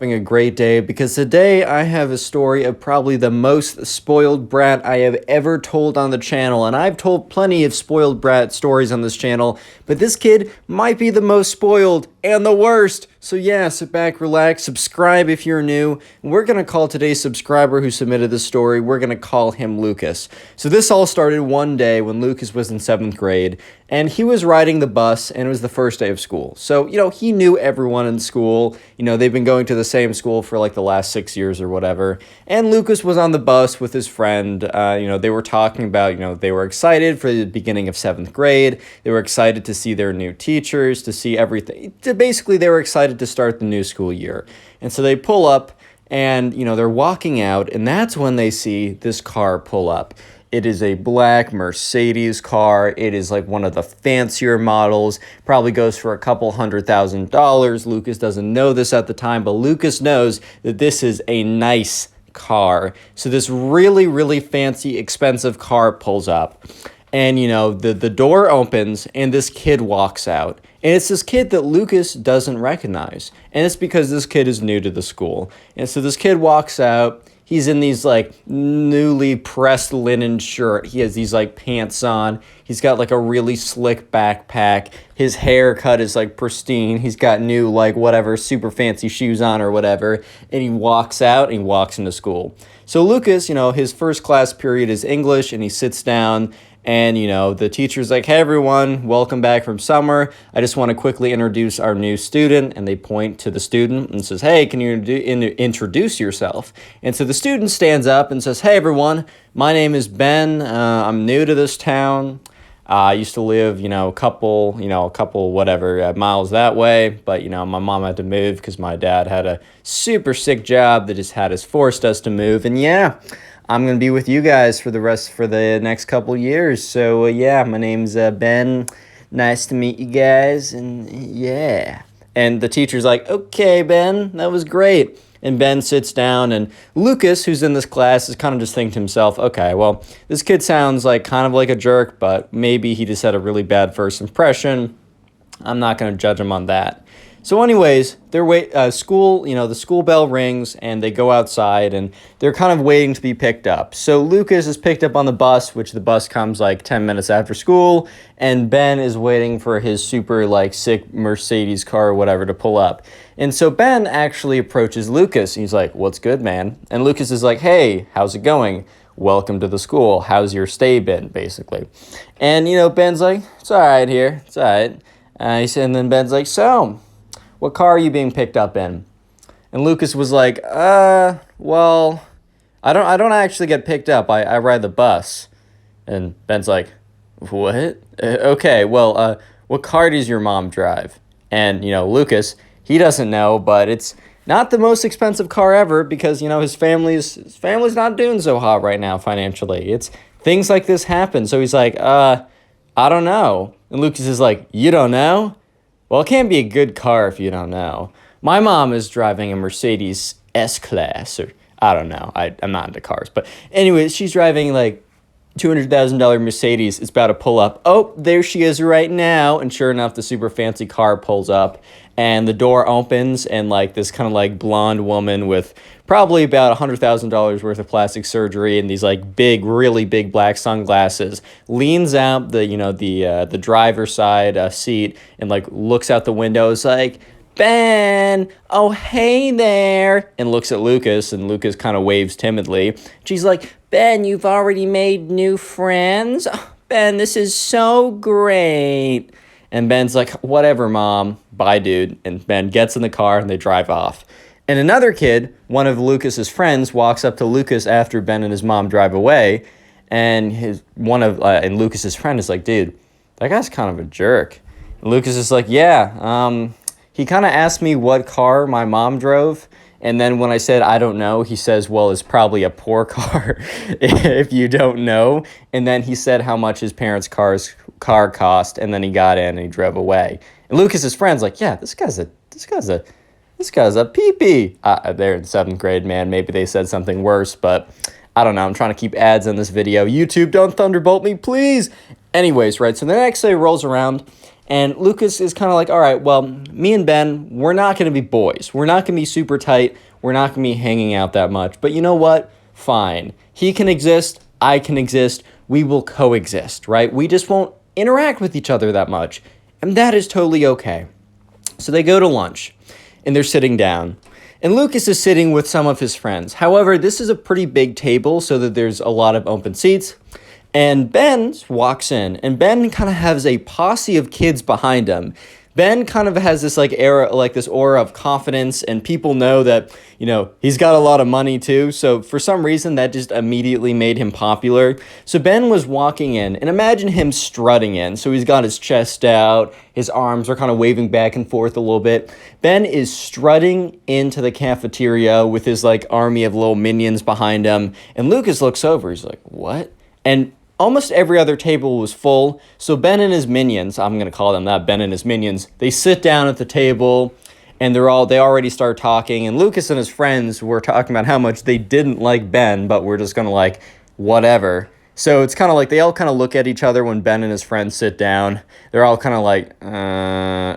Having a great day because today I have a story of probably the most spoiled brat I have ever told on the channel, and I've told plenty of spoiled brat stories on this channel, but this kid might be the most spoiled and the worst. So yeah, sit back, relax, subscribe if you're new. We're gonna call today's subscriber who submitted this story, we're gonna call him Lucas. So this all started one day when Lucas was in 7th grade, and he was riding the bus, and it was the first day of school. So, he knew everyone in school. They've been going to the same school for like the last 6 years or whatever. And Lucas was on the bus with his friend. They were talking about, they were excited for the beginning of 7th grade. They were excited to see their new teachers, to see everything. Basically, they were excited to start the new school year. And so they pull up and, they're walking out, and that's when they see this car pull up. It is a black Mercedes car. It is like one of the fancier models. Probably goes for a couple $100,000. Lucas doesn't know this at the time, but Lucas knows that this is a nice car. So this really, really fancy, expensive car pulls up. And, the door opens and this kid walks out. And it's this kid that Lucas doesn't recognize. And it's because this kid is new to the school. And so this kid walks out. He's in these like newly pressed linen shirt. He has these like pants on. He's got like a really slick backpack. His haircut is like pristine. He's got new like whatever super fancy shoes on or whatever. And he walks out and he walks into school. So Lucas, his first class period is English, and he sits down. And, the teacher's like, hey, everyone, welcome back from summer. I just want to quickly introduce our new student. And they point to the student and says, hey, can you introduce yourself? And so the student stands up and says, hey, everyone, my name is Ben. I'm new to this town. I used to live, a couple miles that way. But, my mom had to move because my dad had a super sick job that just had us forced us to move. And yeah, I'm going to be with you guys for the next couple years. So, yeah, my name's Ben. Nice to meet you guys. And, yeah. And the teacher's like, okay, Ben, that was great. And Ben sits down, and Lucas, who's in this class, is kind of just thinking to himself, okay, well, this kid sounds like kind of like a jerk, but maybe he just had a really bad first impression. I'm not going to judge him on that. So anyways, the school bell rings, and they go outside, and they're kind of waiting to be picked up. So Lucas is picked up on the bus, which the bus comes like 10 minutes after school, and Ben is waiting for his super like sick Mercedes car or whatever to pull up. And so Ben actually approaches Lucas. He's like, what's good, man? And Lucas is like, hey, how's it going? Welcome to the school. How's your stay been, basically? And, Ben's like, it's all right here. It's all right. And then Ben's like, so what car are you being picked up in? And Lucas was like, well, I don't actually get picked up. I ride the bus. And Ben's like, what? Okay, well, what car does your mom drive? And, Lucas, he doesn't know, but it's not the most expensive car ever because, his family's not doing so hot right now financially. It's things like this happen. So he's like, I don't know. And Lucas is like, you don't know? Well, it can't be a good car if you don't know. My mom is driving a Mercedes S-Class, or I don't know. I'm not into cars. But anyways, she's driving like $200,000 Mercedes. It's about to pull up. Oh, there she is right now. And sure enough, the super fancy car pulls up. And the door opens, and like this kind of like blonde woman with probably about $100,000 worth of plastic surgery and these like big, really big black sunglasses leans out the driver's side seat and like looks out the window. Is like, Ben, oh hey there, and looks at Lucas, and Lucas kind of waves timidly. She's like, Ben, you've already made new friends. Oh, Ben, this is so great. And Ben's like, whatever, Mom. Bye, dude. And Ben gets in the car, and they drive off. And another kid, one of Lucas's friends, walks up to Lucas after Ben and his mom drive away. And and Lucas's friend is like, dude, that guy's kind of a jerk. And Lucas is like, yeah, he kind of asked me what car my mom drove. And then when I said, I don't know, he says, well, it's probably a poor car if you don't know. And then he said how much his parents' car cost. And then he got in and he drove away. And Lucas's friend's like, yeah, this guy's a pee-pee. They're in 7th grade, man. Maybe they said something worse, but I don't know. I'm trying to keep ads in this video. YouTube, don't thunderbolt me, please. Anyways, right, so the next day rolls around, And Lucas is kind of like, all right, well, me and Ben, we're not going to be boys. We're not going to be super tight. We're not going to be hanging out that much. But you know what? Fine. He can exist. I can exist. We will coexist, right? We just won't interact with each other that much. And that is totally okay. So they go to lunch, and they're sitting down. And Lucas is sitting with some of his friends. However, this is a pretty big table so that there's a lot of open seats. And Ben walks in, and Ben kind of has a posse of kids behind him. Ben kind of has this this aura of confidence, and people know that, he's got a lot of money too. So for some reason, that just immediately made him popular. So Ben was walking in, and imagine him strutting in. So he's got his chest out, his arms are kind of waving back and forth a little bit. Ben is strutting into the cafeteria with his army of little minions behind him. And Lucas looks over, he's like, what? And almost every other table was full, so Ben and his minions, I'm going to call them that, Ben and his minions, they sit down at the table, and they already start talking, and Lucas and his friends were talking about how much they didn't like Ben, but we're just going to whatever. So it's kind of they all kind of look at each other when Ben and his friends sit down. They're all kind of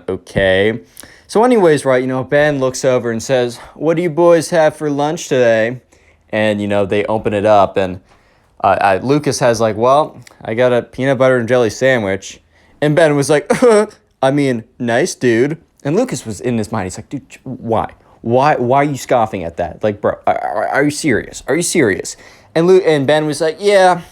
okay. So anyways, right, Ben looks over and says, what do you boys have for lunch today? And, they open it up, and Lucas has well, I got a peanut butter and jelly sandwich. And Ben was like, nice, dude. And Lucas was in his mind. He's like, dude, why? Why are you scoffing at that? Bro, are you serious? Are you serious? And Ben was like, yeah,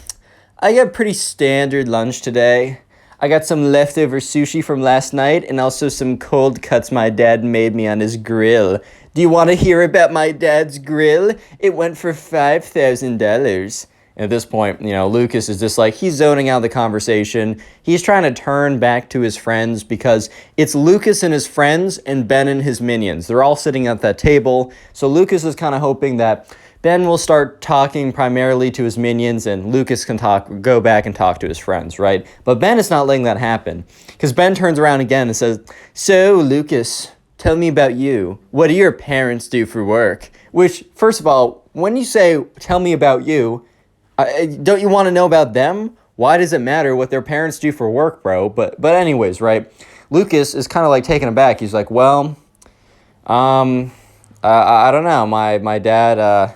I got pretty standard lunch today. I got some leftover sushi from last night and also some cold cuts my dad made me on his grill. Do you want to hear about my dad's grill? It went for $5,000. And at this point, Lucas is just he's zoning out the conversation. He's trying to turn back to his friends because it's Lucas and his friends and Ben and his minions. They're all sitting at that table. So Lucas is kind of hoping that Ben will start talking primarily to his minions and Lucas can go back and talk to his friends, right? But Ben is not letting that happen because Ben turns around again and says, so Lucas, tell me about you. What do your parents do for work? Which, first of all, when you say, tell me about you, don't you want to know about them? Why does it matter what their parents do for work, bro? But anyways, right? Lucas is kind of taken aback. He's like, well, I don't know. My dad,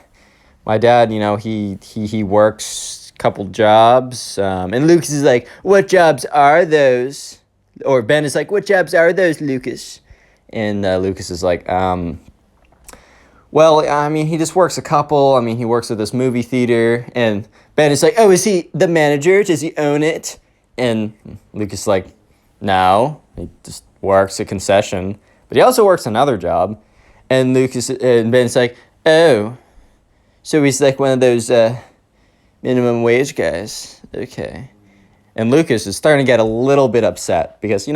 he works a couple jobs. And Lucas is like, what jobs are those? Or Ben is like, what jobs are those, Lucas? And Lucas is like, well, he just works a couple. He works at this movie theater. And Ben is like, oh, is he the manager? Does he own it? And Lucas is like, no, he just works a concession. But he also works another job. And Ben's like, oh, so he's one of those minimum wage guys. Okay. And Lucas is starting to get a little bit upset because,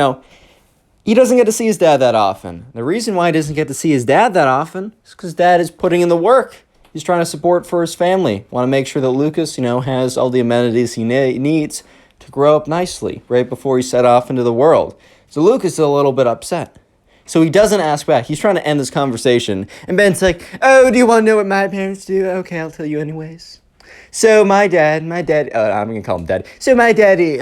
he doesn't get to see his dad that often. The reason why he doesn't get to see his dad that often is because dad is putting in the work. He's trying to support for his family. Want to make sure that Lucas, has all the amenities he needs to grow up nicely right before he set off into the world. So Lucas is a little bit upset. So he doesn't ask back. He's trying to end this conversation. And Ben's like, oh, do you want to know what my parents do? Okay, I'll tell you anyways. So my dad, I'm going to call him Dad. So my daddy,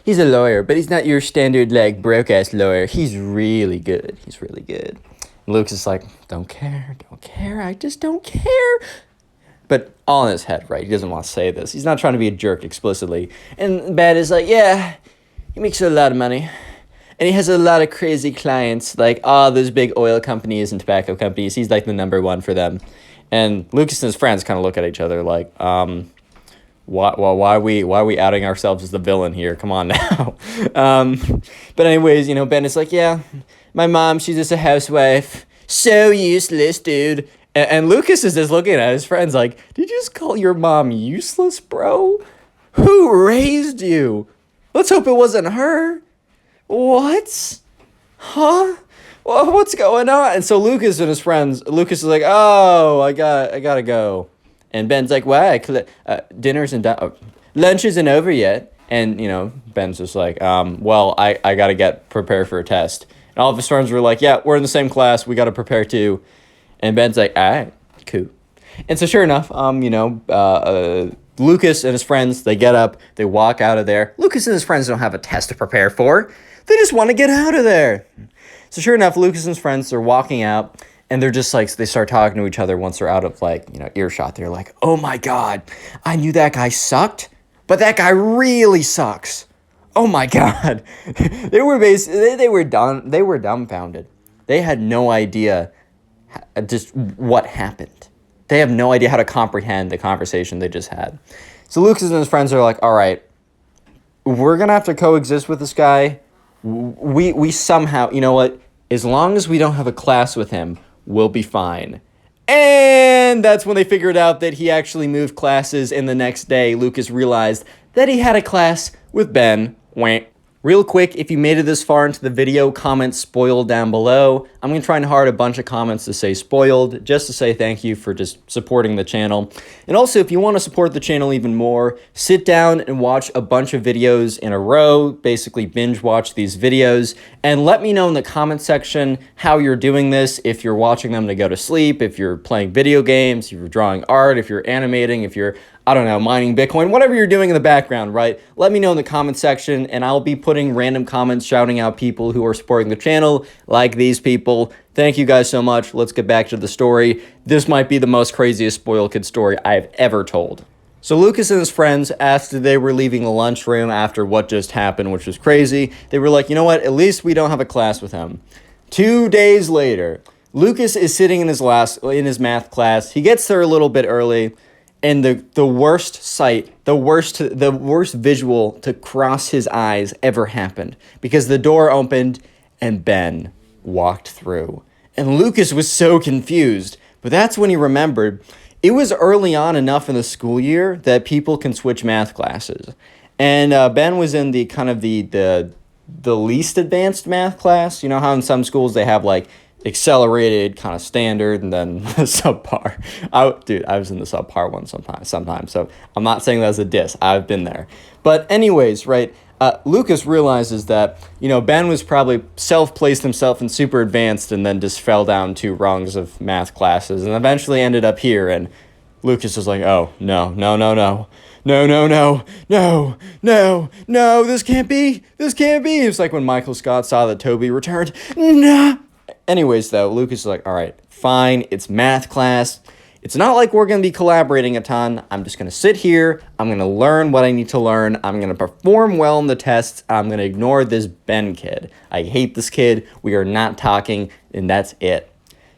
he's a lawyer, but he's not your standard, broke-ass lawyer. He's really good. And Lucas is like, don't care, I just don't care. But all in his head, right? He doesn't want to say this. He's not trying to be a jerk explicitly. And Ben is like, yeah, he makes a lot of money. And he has a lot of crazy clients, all those big oil companies and tobacco companies. He's the number one for them. And Lucas and his friends kind of look at each other why are we outing ourselves as the villain here? Come on now. But anyways, Ben is like, yeah, my mom, she's just a housewife. So useless, dude. And Lucas is just looking at his friends like, did you just call your mom useless, bro? Who raised you? Let's hope it wasn't her. What? Huh? Well, what's going on? And so Lucas and his friends, Lucas is like, oh, I gotta go. And Ben's like, why? Lunch isn't over yet. And, Ben's just like, well, I gotta get prepared for a test. And all of his friends were like, yeah, we're in the same class. We gotta prepare too. And Ben's like, all right, cool. And so sure enough, Lucas and his friends, they get up, they walk out of there. Lucas and his friends don't have a test to prepare for. They just want to get out of there. So sure enough, Lucas and his friends are walking out, and they're just like, they start talking to each other once they're out of earshot. They're like, oh my God, I knew that guy sucked, but that guy really sucks. Oh my God. They were dumbfounded. They had no idea just what happened. They have no idea how to comprehend the conversation they just had. So Lucas and his friends are like, all right, we're going to have to coexist with this guy. We somehow, you know what? As long as we don't have a class with him, we'll be fine. And that's when they figured out that he actually moved classes, and the next day, Lucas realized that he had a class with Ben. Wah. Real quick, if you made it this far into the video, comment spoiled down below. I'm going to try and hard a bunch of comments to say spoiled, just to say thank you for just supporting the channel. And also, if you want to support the channel even more, sit down and watch a bunch of videos in a row, basically binge watch these videos, and let me know in the comment section how you're doing this, if you're watching them to go to sleep, if you're playing video games, if you're drawing art, if you're animating, if you're, I don't know, mining Bitcoin, whatever you're doing in the background, right? Let me know in the comment section, and I'll be putting random comments shouting out people who are supporting the channel, like these people. Thank you guys so much. Let's get back to the story. This might be the most craziest spoiled kid story I've ever told. So Lucas and his friends asked if they were leaving the lunchroom after what just happened, which was crazy. They were like, you know what? At least we don't have a class with him. 2 days later, Lucas is sitting in his math class. He gets there a little bit early. And the worst sight, the worst visual to cross his eyes ever happened, because the door opened and Ben walked through. And Lucas was so confused, but that's when he remembered it was early on enough in the school year that people can switch math classes. And Ben was in the kind of the least advanced math class. You know how in some schools they have like accelerated, kind of standard, and then subpar. I was in the subpar one sometimes, so I'm not saying that as a diss. I've been there. But anyways, right, Lucas realizes that, Ben was probably self-placed himself in super advanced and then just fell down 2 rungs of math classes and eventually ended up here, and Lucas was like, oh, no, this can't be. It's like when Michael Scott saw that Toby returned. No. Anyways, though, Lucas is like, all right, fine, it's math class. It's not like we're going to be collaborating a ton. I'm just going to sit here. I'm going to learn what I need to learn. I'm going to perform well in the tests. I'm going to ignore this Ben kid. I hate this kid. We are not talking, and that's it.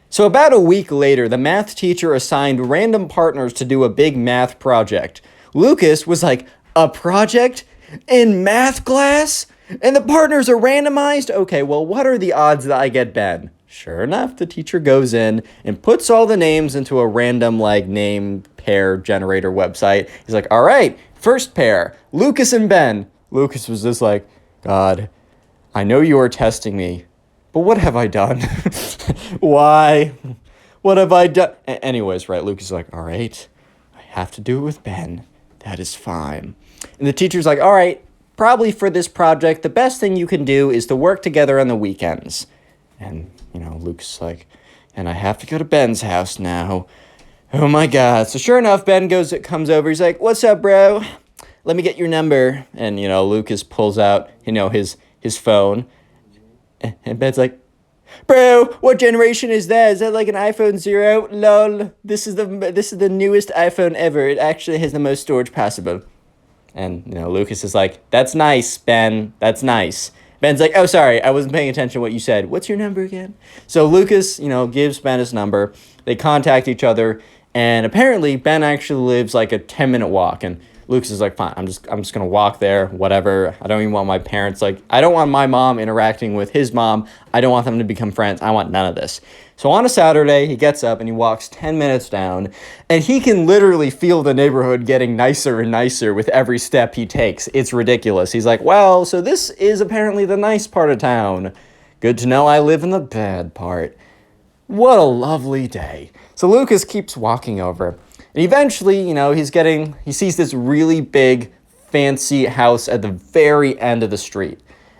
So about a week later, the math teacher assigned random partners to do a big math project. Lucas was like, a project in math class? And the partners are randomized? Okay, well, what are the odds that I get Ben? Sure enough, the teacher goes in and puts all the names into a random, name pair generator website. He's like, all right, first pair, Lucas and Ben. Lucas was just like, God, I know you are testing me, but what have I done? Why? What have I done? Anyways, right, Lucas is like, all right, I have to do it with Ben. That is fine. And the teacher's like, all right, probably for this project, the best thing you can do is to work together on the weekends. And, Luke's like, and I have to go to Ben's house now. Oh my God. So sure enough, Ben comes over. He's like, what's up, bro? Let me get your number. And, Lucas pulls out, his phone. And Ben's like, bro, what generation is that? Is that like an iPhone 0? Lol. This is the newest iPhone ever. It actually has the most storage possible. And, Lucas is like, that's nice, Ben. That's nice. Ben's like, oh, sorry, I wasn't paying attention to what you said. What's your number again? So Lucas, gives Ben his number. They contact each other. And apparently, Ben actually lives like a 10-minute walk. And Lucas is like, fine, I'm just going to walk there, whatever. I don't even want my parents, I don't want my mom interacting with his mom. I don't want them to become friends. I want none of this. So on a Saturday, he gets up and he walks 10 minutes down, and he can literally feel the neighborhood getting nicer and nicer with every step he takes. It's ridiculous. He's like, well, so this is apparently the nice part of town. Good to know I live in the bad part. What a lovely day. So Lucas keeps walking over, and eventually, he sees this really big, fancy house at the very end of the street.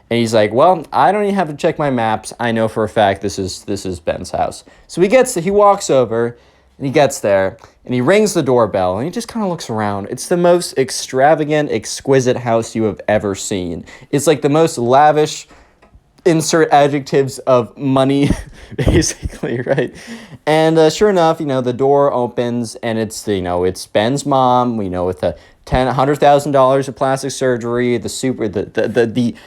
And he's like, well, I don't even have to check my maps. I know for a fact this is Ben's house. So he walks over, and he gets there, and he rings the doorbell, and he just kind of looks around. It's the most extravagant, exquisite house you have ever seen. It's like the most lavish, insert adjectives of money, basically, right? And sure enough, the door opens, and it's Ben's mom, with a $100,000 of plastic surgery, the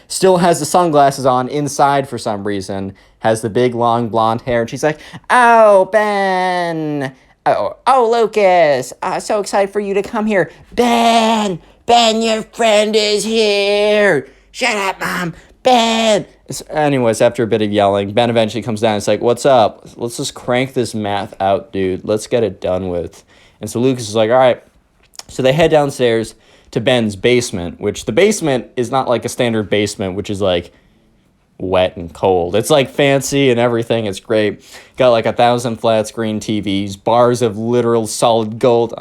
still has the sunglasses on inside for some reason, has the big long blonde hair, and she's like, "Oh, Ben, oh, Lucas, so excited for you to come here. Ben, your friend is here. Shut up, Mom. Ben." Anyways, after a bit of yelling, Ben eventually comes down and is like, "What's up? Let's just crank this math out, dude. Let's get it done with." And so Lucas is like, "All right." So they head downstairs to Ben's basement, which the basement is not like a standard basement, which is like wet and cold. It's like fancy and everything. It's great. Got like 1,000 flat screen TVs, bars of literal solid gold.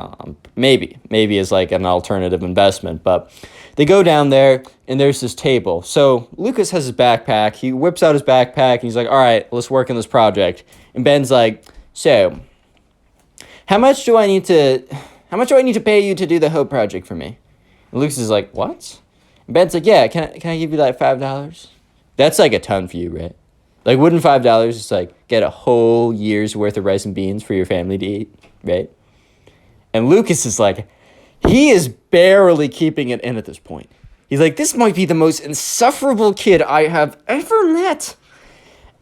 Maybe is like an alternative investment, but they go down there, and there's this table. So Lucas has his backpack. He whips out his backpack, and he's like, "All right, let's work on this project." And Ben's like, "So, how much do I need to pay you to do the whole project for me?" And Lucas is like, "What?" And Ben's like, "Yeah, can I give you like $5? That's like a ton for you, right? Like, wouldn't $5 just like get a whole year's worth of rice and beans for your family to eat, right?" And Lucas is like, he is barely keeping it in at this point. He's like, "This might be the most insufferable kid I have ever met."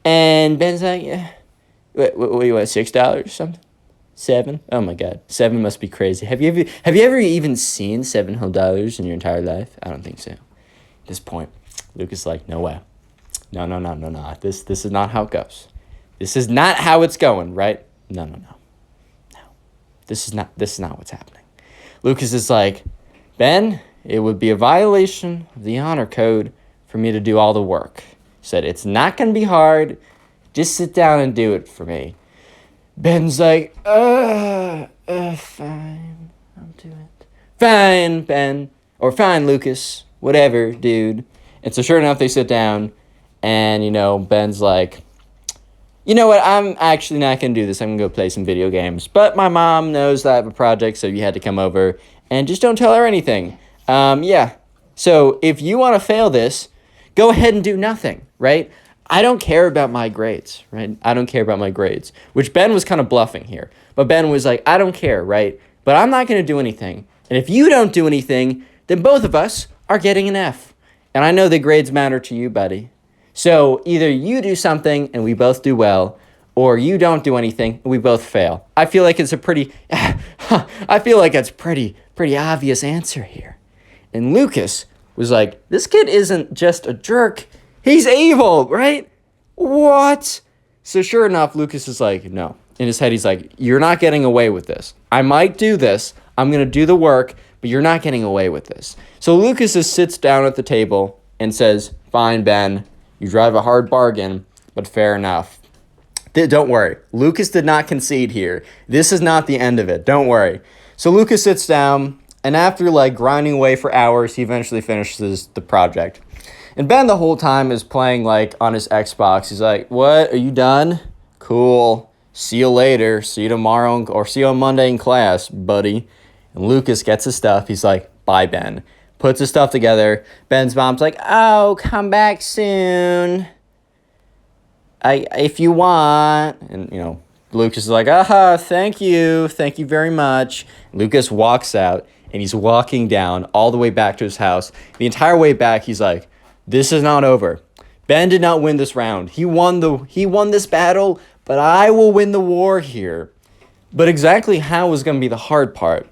And Ben's like, "Yeah, what do you want, $6 or something? 7? Oh my God, 7 must be crazy. Have you ever even seen $7 whole dollars in your entire life? I don't think so." At this point, Lucas is like, "No way. No. This is not how it goes. This is not how it's going, right? No. This is not what's happening." Lucas is like, "Ben, it would be a violation of the honor code for me to do all the work." He said, "It's not going to be hard. Just sit down and do it for me." Ben's like, fine, I'll do it. "Fine, Ben," or "Fine, Lucas, whatever, dude." And so sure enough, they sit down, and, Ben's like, "You know what, I'm actually not going to do this. I'm going to go play some video games. But my mom knows that I have a project, so you had to come over, and just don't tell her anything. Yeah. So if you want to fail this, go ahead and do nothing, right? I don't care about my grades, right? I don't care about my grades," which Ben was kind of bluffing here. But Ben was like, "I don't care, right? But I'm not going to do anything. And if you don't do anything, then both of us are getting an F. And I know the grades matter to you, buddy. So either you do something and we both do well, or you don't do anything and we both fail. I feel like it's a pretty obvious answer here." And Lucas was like, "This kid isn't just a jerk. He's evil, right? What?" So sure enough, Lucas is like, "No." In his head, he's like, "You're not getting away with this. I might do this. I'm going to do the work, but you're not getting away with this." So Lucas just sits down at the table and says, "Fine, Ben. You drive a hard bargain, but fair enough." Don't worry. Lucas did not concede here. This is not the end of it. Don't worry. So Lucas sits down, and after like grinding away for hours, he eventually finishes the project. And Ben the whole time is playing like on his Xbox. He's like, "What? Are you done? Cool. See you later. See you tomorrow, or see you on Monday in class, buddy." And Lucas gets his stuff. He's like, "Bye, Ben." Puts his stuff together. Ben's mom's like, "Oh, come back soon. If you want." And, Lucas is like, Thank you very much." Lucas walks out, and he's walking down all the way back to his house. The entire way back, he's like, "This is not over. Ben did not win this round. He won this battle, but I will win the war here." But exactly how was going to be the hard part.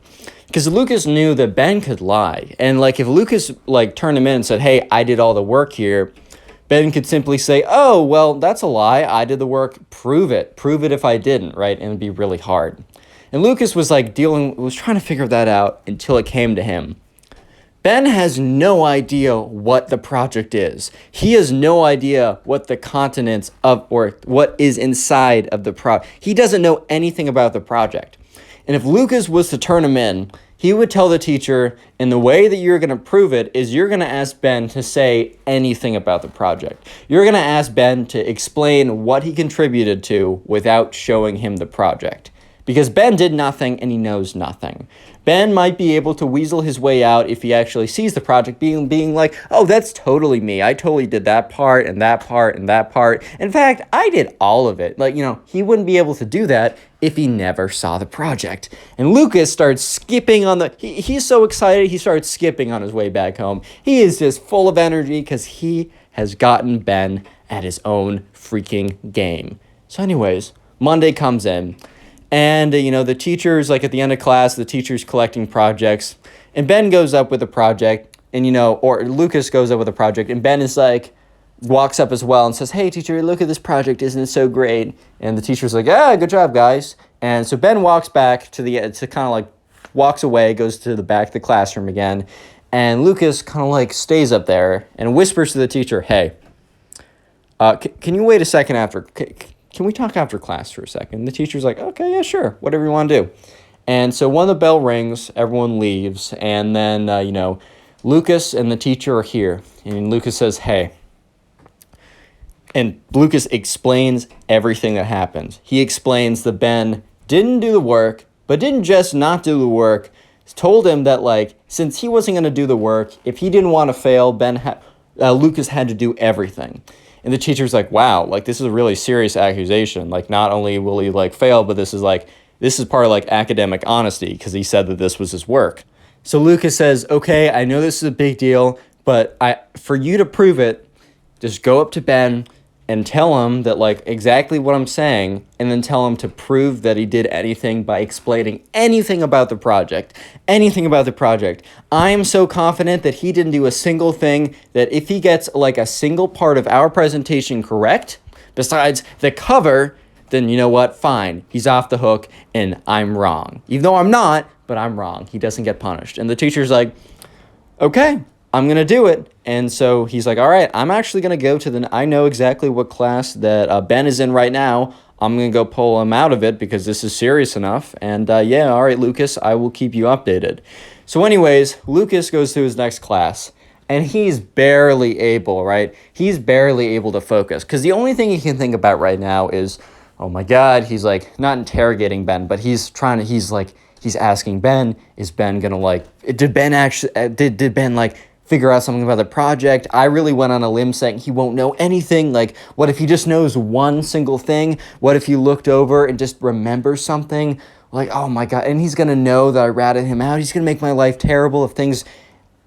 Because Lucas knew that Ben could lie. And, if Lucas, turned him in and said, "Hey, I did all the work here," Ben could simply say, "Oh, well, that's a lie. I did the work. Prove it. Prove it if I didn't," right? And it'd be really hard. And Lucas was, trying to figure that out until it came to him. Ben has no idea what the project is. He has no idea what the continents of, or what is inside of the project. He doesn't know anything about the project. And if Lucas was to turn him in, he would tell the teacher, and the way that you're going to prove it is you're going to ask Ben to say anything about the project. You're going to ask Ben to explain what he contributed to without showing him the project. because Ben did nothing and he knows nothing. Ben might be able to weasel his way out if he actually sees the project being like, oh, that's totally me. I totally did that part and that part and that part. In fact, I did all of it. Like, he wouldn't be able to do that if he never saw the project. And Lucas starts skipping on he's so excited, he starts skipping on his way back home. He is just full of energy because he has gotten Ben at his own freaking game. So anyways, Monday comes in. And, the teacher's, like, at the end of class, the teacher's collecting projects. And Ben goes up with a project, and, or Lucas goes up with a project. And Ben is like, walks up as well and says, hey, teacher, look at this project. Isn't it so great? And the teacher's like, yeah, good job, guys. And so Ben walks back walks away, goes to the back of the classroom again. And Lucas kind of, like, stays up there and whispers to the teacher, hey, can you wait a second after... Can we talk after class for a second? The teacher's like, okay, yeah, sure, whatever you want to do. And so when the bell rings, everyone leaves, and then, Lucas and the teacher are here. And Lucas says, hey. And Lucas explains everything that happened. He explains that Ben didn't do the work, but didn't just not do the work. Told him that, like, since he wasn't going to do the work, if he didn't want to fail, Lucas had to do everything. And the teacher's like, wow, like, this is a really serious accusation. Like, not only will he, like, fail, but this is part of, like, academic honesty, because he said that this was his work. So Lucas says, okay, I know this is a big deal, but for you to prove it, just go up to Ben and tell him that, like, exactly what I'm saying, and then tell him to prove that he did anything by explaining anything about the project. Anything about the project. I am so confident that he didn't do a single thing, that if he gets, like, a single part of our presentation correct, besides the cover, then you know what? Fine. He's off the hook, and I'm wrong. Even though I'm not, but I'm wrong. He doesn't get punished. And the teacher's like, okay, I'm going to do it. And so he's like, all right, I'm actually going to go to I know exactly what class that Ben is in right now. I'm going to go pull him out of it because this is serious enough. And yeah, all right, Lucas, I will keep you updated. So anyways, Lucas goes to his next class and he's barely able, right? He's barely able to focus because the only thing he can think about right now is, oh my God, he's like not interrogating Ben, but he's asking Ben, is Ben going to like, did Ben like figure out something about the project? I really went on a limb saying he won't know anything. Like, what if he just knows one single thing? What if he looked over and just remembers something? Like, oh my God, and he's going to know that I ratted him out. He's going to make my life terrible if things,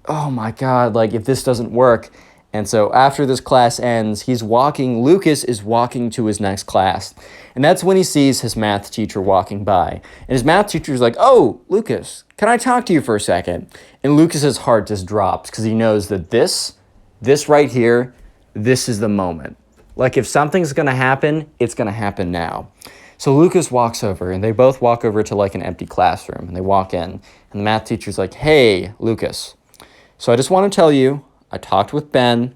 oh my God, like if this doesn't work. And so after this class ends, Lucas is walking to his next class. And that's when he sees his math teacher walking by. And his math teacher's like, oh, Lucas, can I talk to you for a second? And Lucas's heart just drops because he knows that this right here, this is the moment. Like if something's going to happen, it's going to happen now. So Lucas walks over and they both walk over to like an empty classroom and they walk in. And the math teacher's like, hey, Lucas, so I just want to tell you, I talked with Ben,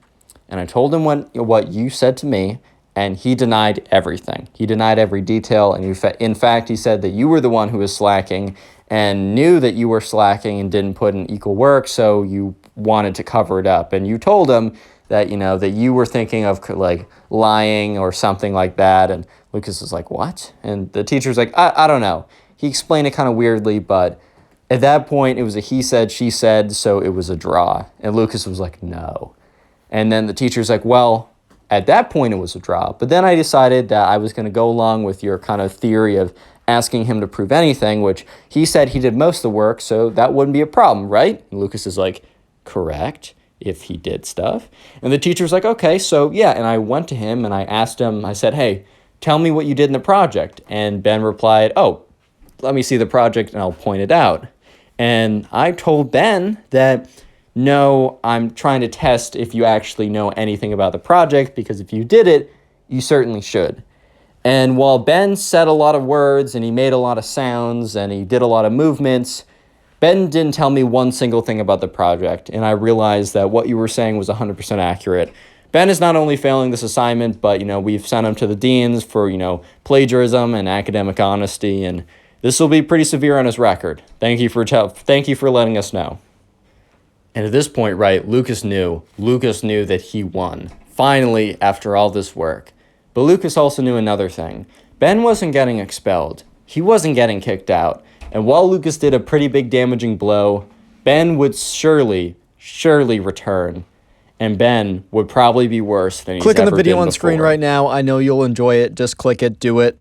and I told him what you said to me, and he denied everything. He denied every detail, and in fact, he said that you were the one who was slacking and knew that you were slacking and didn't put in equal work, so you wanted to cover it up. And you told him that, that you were thinking of, like, lying or something like that, and Lucas was like, what? And the teacher's like, I don't know. He explained it kind of weirdly, but at that point, it was a he said, she said, so it was a draw. And Lucas was like, no. And then the teacher's like, well, at that point, it was a draw. But then I decided that I was going to go along with your kind of theory of asking him to prove anything, which he said he did most of the work, so that wouldn't be a problem, right? And Lucas is like, correct, if he did stuff. And the teacher's like, okay, so yeah. And I went to him and I asked him, I said, hey, tell me what you did in the project. And Ben replied, oh, let me see the project and I'll point it out. And I told Ben that, no, I'm trying to test if you actually know anything about the project, because if you did it, you certainly should. And while Ben said a lot of words and he made a lot of sounds and he did a lot of movements, Ben didn't tell me one single thing about the project. And I realized that what you were saying was 100% accurate. Ben is not only failing this assignment, but, we've sent him to the deans for, plagiarism and academic honesty, and this will be pretty severe on his record. Thank you for letting us know. And at this point, right, Lucas knew that he won. Finally, after all this work. But Lucas also knew another thing. Ben wasn't getting expelled. he wasn't getting kicked out. And while Lucas did a pretty big damaging blow, Ben would surely return. And Ben would probably be worse than he's ever been before. Click on the video on screen right now. I know you'll enjoy it. Just click it, do it.